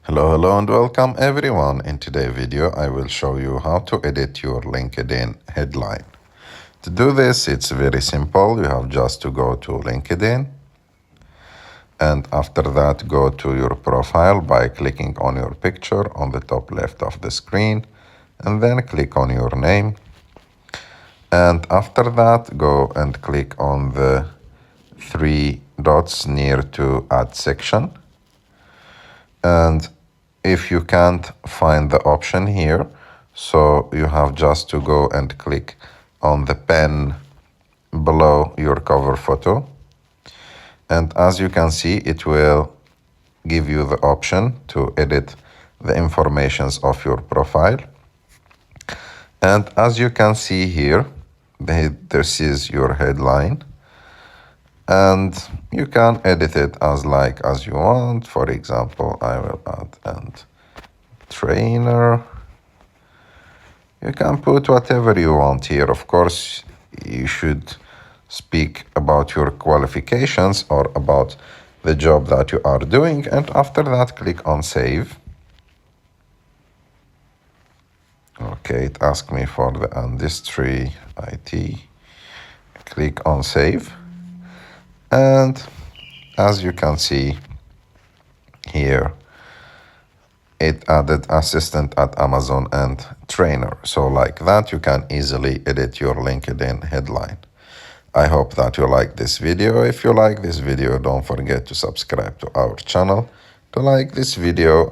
Hello and welcome everyone. In today's video, I will show you how to edit your LinkedIn headline. To do this, it's very simple. You have just to go to LinkedIn, and after that, go to your profile by clicking on your picture on the top left of the screen, and then click on your name. And after that, go and click on the three dots near to add section. And if you can't find the option here, so you have just to go and click on the pen below your cover photo. And as you can see, it will give you the option to edit the informations of your profile. And as you can see here, this is your headline. And you can edit it as you want. For example, I will add and trainer. You can put whatever you want here. Of course, you should speak about your qualifications or about the job that you are doing. And after that, click on save. Okay, it asked me for the industry IT. Click on save. And as you can see here, it added assistant at Amazon and trainer. So like that, you can easily edit your LinkedIn headline. I hope that you like this video. If you like this video, don't forget to subscribe to our channel, to like this video.